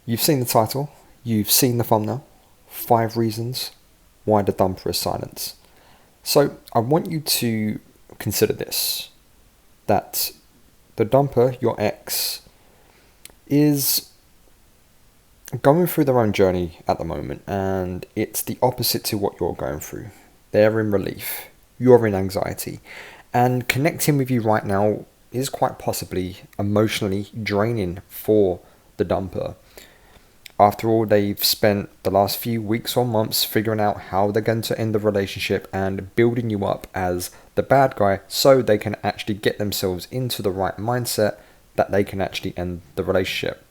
You've seen the title, you've seen the thumbnail. 5 reasons why the dumper is silence. So I want you to consider this, that the dumper, your ex, is going through their own journey at the moment, and it's the opposite to what you're going through. They're in relief, you're in anxiety, and connecting with you right now is quite possibly emotionally draining for the dumper. After all, they've spent the last few weeks or months figuring out how they're going to end the relationship and building you up as the bad guy so they can actually get themselves into the right mindset that they can actually end the relationship.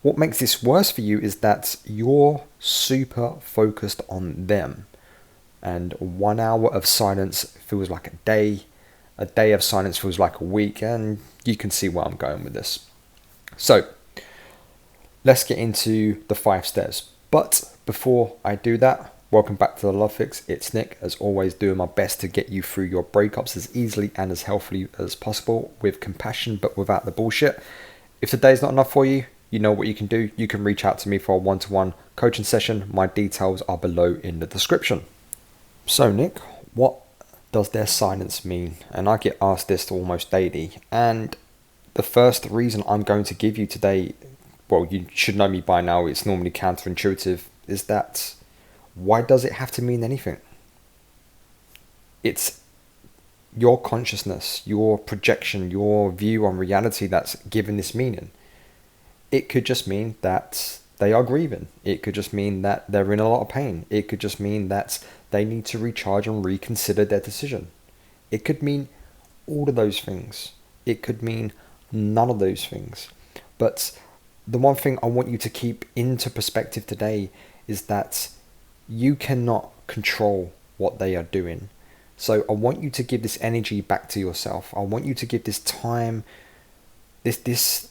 What makes this worse for you is that you're super focused on them. And 1 hour of silence feels like a day of silence feels like a week, and you can see where I'm going with this. So, let's get into the 5 steps. But before I do that, welcome back to the Love Fix. It's Nick, as always, doing my best to get you through your breakups as easily and as healthily as possible, with compassion but without the bullshit. If today's not enough for you, you know what you can do. You can reach out to me for a one-to-one coaching session. My details are below in the description. So Nick, what does their silence mean? And I get asked this almost daily. And the first reason I'm going to give you today, well, you should know me by now, it's normally counterintuitive, is that why does it have to mean anything? It's your consciousness, your projection, your view on reality that's given this meaning. It could just mean that they are grieving. It could just mean that they're in a lot of pain. It could just mean that they need to recharge and reconsider their decision. It could mean all of those things. It could mean none of those things. But the one thing I want you to keep into perspective today is that you cannot control what they are doing. So I want you to give this energy back to yourself. I want you to give this time, this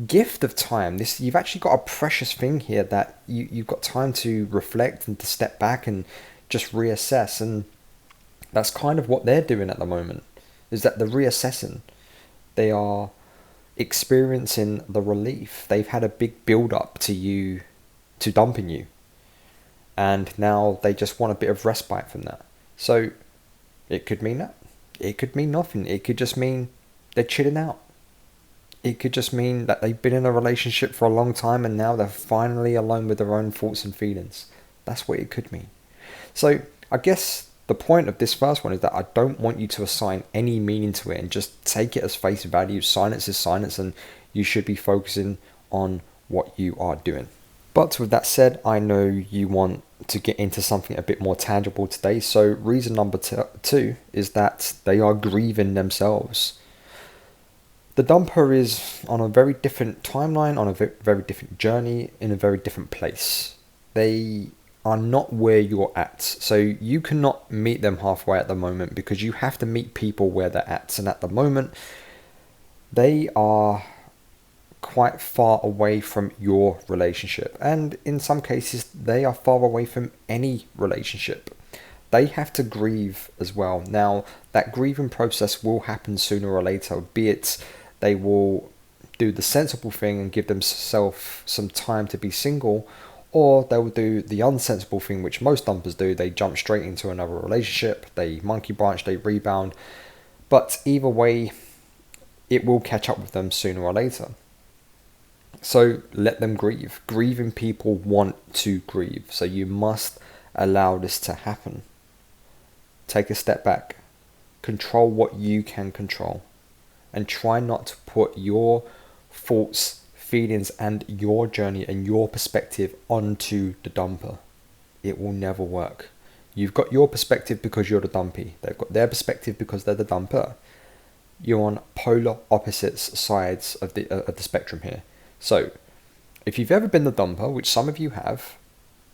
gift of time. You've actually got a precious thing here that you've got time to reflect and to step back and just reassess. And that's kind of what they're doing at the moment, is that they're reassessing. They are experiencing the relief. They've had a big build up to dumping you, and now they just want a bit of respite from that. So it could mean that. It could mean nothing. It could just mean they're chilling out. It could just mean that they've been in a relationship for a long time and now they're finally alone with their own thoughts and feelings. That's what it could mean. So I guess the point of this first one is that I don't want you to assign any meaning to it and just take it as face value. Silence is silence, and you should be focusing on what you are doing. But with that said, I know you want to get into something a bit more tangible today. So reason number 2 is that they are grieving themselves. The dumper is on a very different timeline, on a very different journey, in a very different place. They are not where you're at. So you cannot meet them halfway at the moment, because you have to meet people where they're at. And at the moment, they are quite far away from your relationship. And in some cases, they are far away from any relationship. They have to grieve as well. Now, that grieving process will happen sooner or later, be it they will do the sensible thing and give themselves some time to be single, or they will do the unsensible thing, which most dumpers do. They jump straight into another relationship, they monkey branch, they rebound. But either way, it will catch up with them sooner or later. So let them grieve. Grieving people want to grieve, so you must allow this to happen. Take a step back. Control what you can control. And try not to put your thoughts, feelings, and your journey and your perspective onto the dumper. It will never work. You've got your perspective because you're the dumpee. They've got their perspective because they're the dumper. You're on polar opposites sides of the spectrum here. So, if you've ever been the dumper, which some of you have,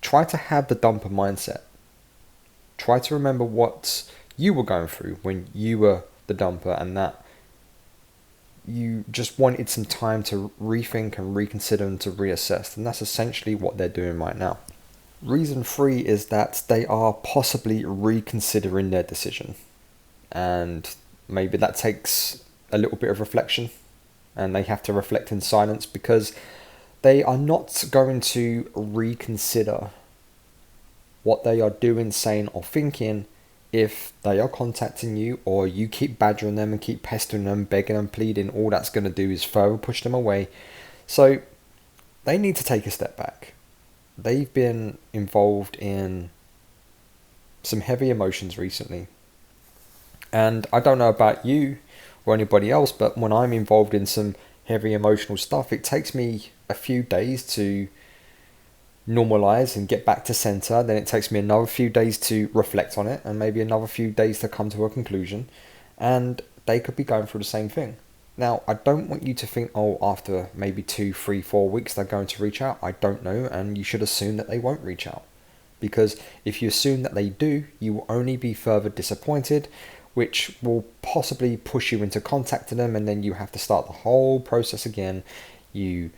try to have the dumper mindset. Try to remember what you were going through when you were the dumper, and that you just wanted some time to rethink and reconsider and to reassess. And that's essentially what they're doing right now. Reason 3 is that they are possibly reconsidering their decision. And maybe that takes a little bit of reflection, and they have to reflect in silence, because they are not going to reconsider what they are doing, saying, or thinking if they are contacting you or you keep badgering them and keep pestering them, begging and pleading. All that's going to do is further push them away. So they need to take a step back. They've been involved in some heavy emotions recently. And I don't know about you or anybody else, but when I'm involved in some heavy emotional stuff, it takes me a few days to normalize and get back to center. Then it takes me another few days to reflect on it, and maybe another few days to come to a conclusion. And they could be going through the same thing. Now, I don't want you to think, oh, after maybe 2, 3, 4 weeks they're going to reach out. I don't know, and you should assume that they won't reach out. Because if you assume that they do, you will only be further disappointed, which will possibly push you into contacting them, and then you have to start the whole process again. You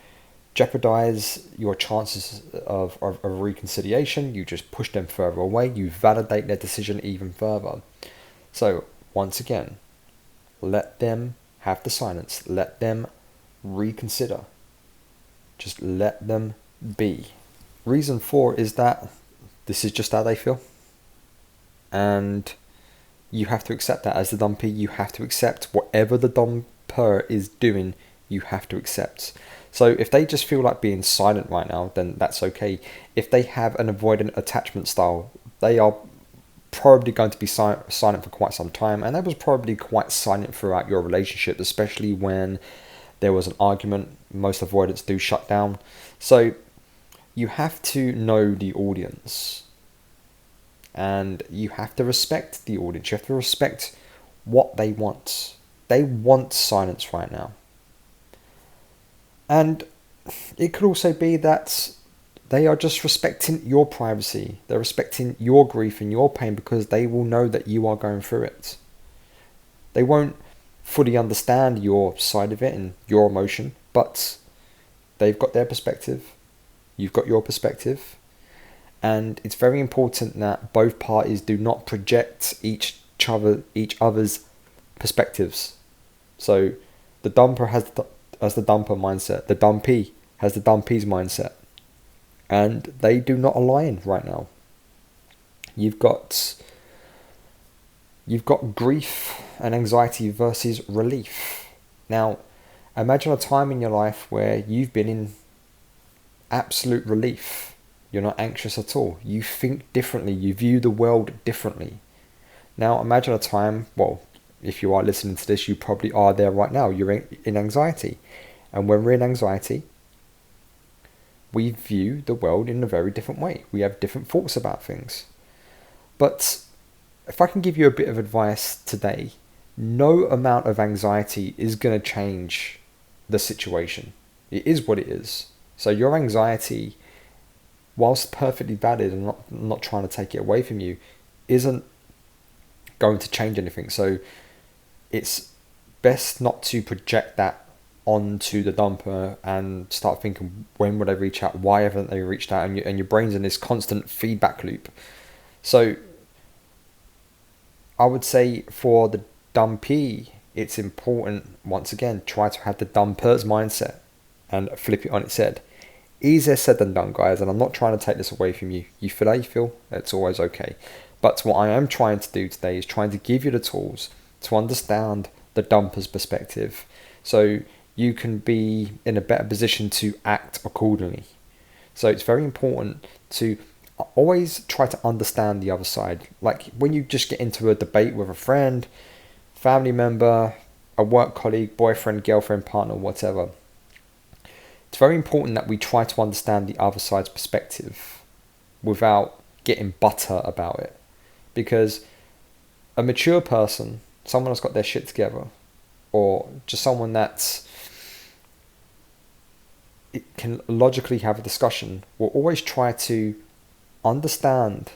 jeopardize your chances of reconciliation. You just push them further away. You validate their decision even further. So, once again, let them have the silence. Let them reconsider. Just let them be. Reason 4 is that this is just how they feel. And you have to accept that as the dumpee. You have to accept whatever the dumper is doing, you have to accept. So if they just feel like being silent right now, then that's okay. If they have an avoidant attachment style, they are probably going to be silent for quite some time, and they was probably quite silent throughout your relationship, especially when there was an argument. Most avoidants do shut down. So you have to know the audience, and you have to respect the audience. You have to respect what they want. They want silence right now. And it could also be that they are just respecting your privacy. They're respecting your grief and your pain because they will know that you are going through it. They won't fully understand your side of it and your emotion, but they've got their perspective. You've got your perspective. And it's very important that both parties do not project each other's perspectives. So the dumper has the dumper mindset. The dumpee has the dumpee's mindset. And they do not align right now. You've got grief and anxiety versus relief. Now, imagine a time in your life where you've been in absolute relief. You're not anxious at all. You think differently. You view the world differently. Now, imagine a time, well, if you are listening to this, you probably are there right now. You're in anxiety. And when we're in anxiety, we view the world in a very different way. We have different thoughts about things. But if I can give you a bit of advice today, no amount of anxiety is going to change the situation. It is what it is. So your anxiety, whilst perfectly valid and not trying to take it away from you, isn't going to change anything. So it's best not to project that onto the dumper and start thinking, when would they reach out? Why haven't they reached out? And your brain's in this constant feedback loop. So I would say for the dumpee, it's important, once again, try to have the dumper's mindset and flip it on its head. Easier said than done, guys, and I'm not trying to take this away from you. You feel how you feel, it's always okay. But what I am trying to do today is trying to give you the tools to understand the dumper's perspective, so you can be in a better position to act accordingly. So it's very important to always try to understand the other side. Like when you just get into a debate with a friend, family member, a work colleague, boyfriend, girlfriend, partner, whatever, it's very important that we try to understand the other side's perspective without getting butter about it. Because a mature person, someone that's got their shit together, or just someone that's can logically have a discussion, will always try to understand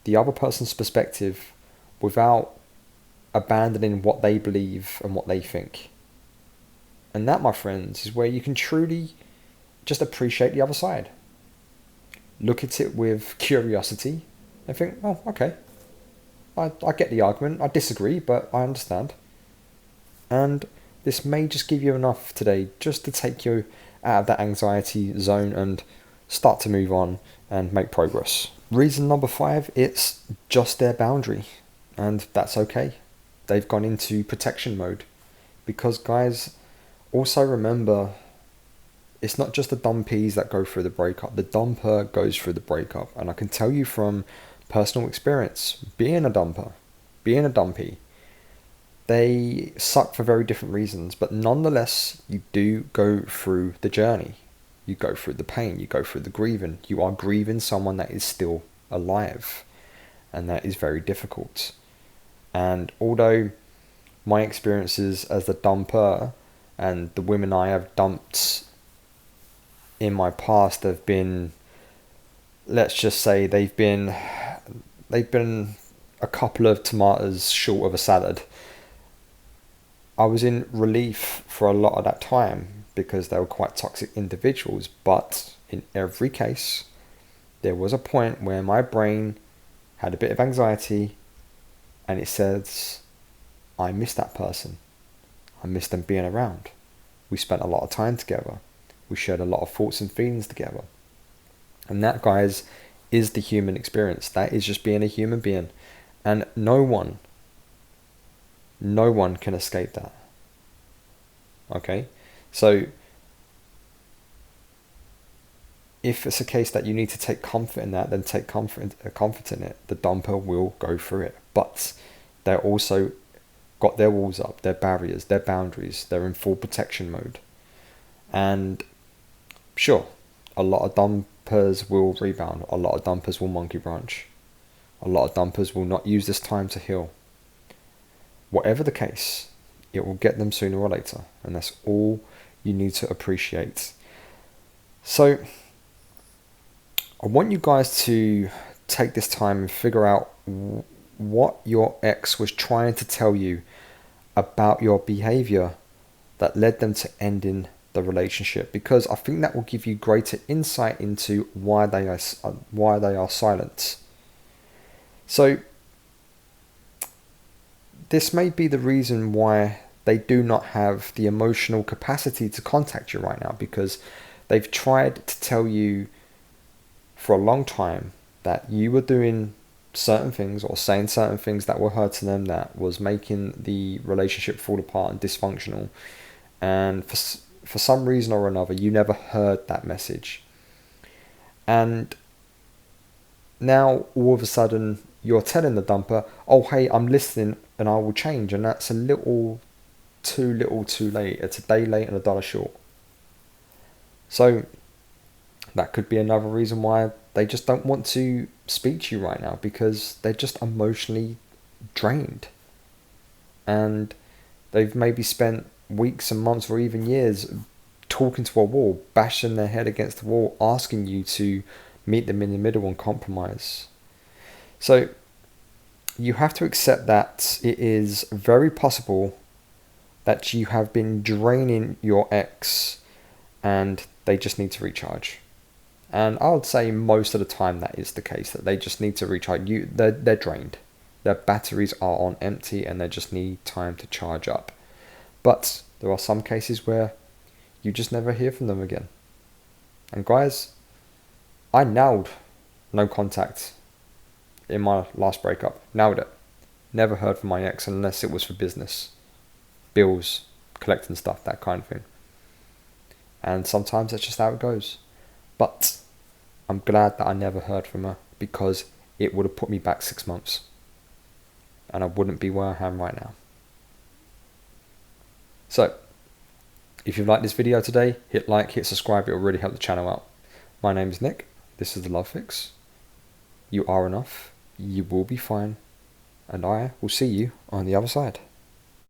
the other person's perspective without abandoning what they believe and what they think. And that, my friends, is where you can truly just appreciate the other side. Look at it with curiosity and think, oh, okay, I get the argument. I disagree, but I understand. And this may just give you enough today just to take you out of that anxiety zone and start to move on and make progress. Reason number 5, it's just their boundary, and that's okay. They've gone into protection mode. Because guys, also remember, it's not just the dumpees that go through the breakup. The dumper goes through the breakup. And I can tell you from personal experience, being a dumper, being a dumpee, they suck for very different reasons. But nonetheless, you do go through the journey. You go through the pain. You go through the grieving. You are grieving someone that is still alive. And that is very difficult. And although my experiences as the dumper and the women I have dumped in my past have been, let's just say they've been a couple of tomatoes short of a salad. I was in relief for a lot of that time because they were quite toxic individuals, but in every case there was a point where my brain had a bit of anxiety and it says, I miss that person. I miss them being around. We spent a lot of time together. We shared a lot of thoughts and feelings together. And that, guys, is the human experience. That is just being a human being. And no one can escape that. Okay? So, if it's a case that you need to take comfort in that, then take comfort in it. The dumper will go through it. But they're also got their walls up, their barriers, their boundaries. They're in full protection mode. And sure, a lot of dumpers will rebound. A lot of dumpers will monkey branch. A lot of dumpers will not use this time to heal. Whatever the case, it will get them sooner or later. And that's all you need to appreciate. So, I want you guys to take this time and figure out what your ex was trying to tell you about your behavior that led them to ending the relationship, because I think that will give you greater insight into why they are silent. So this may be the reason why they do not have the emotional capacity to contact you right now, because they've tried to tell you for a long time that you were doing certain things or saying certain things that were hurting them, that was making the relationship fall apart and dysfunctional. And for some reason or another, you never heard that message. And now all of a sudden you're telling the dumper, oh, hey, I'm listening and I will change. And that's a little too late. It's a day late and a dollar short. So that could be another reason why they just don't want to speak to you right now, because they're just emotionally drained. And they've maybe spent weeks and months or even years talking to a wall, bashing their head against the wall, asking you to meet them in the middle and compromise. So you have to accept that it is very possible that you have been draining your ex and they just need to recharge. And I would say most of the time that is the case, that they just need to recharge. They're drained. Their batteries are on empty and they just need time to charge up. But there are some cases where you just never hear from them again. And guys, I nailed no contact in my last breakup. Nailed it. Never heard from my ex unless it was for business. Bills, collecting stuff, that kind of thing. And sometimes that's just how it goes. But I'm glad that I never heard from her, because it would have put me back 6 months. And I wouldn't be where I am right now. So, if you've liked this video today, hit like, hit subscribe, it will really help the channel out. My name is Nick, this is The Love Fix. You are enough, you will be fine, and I will see you on the other side.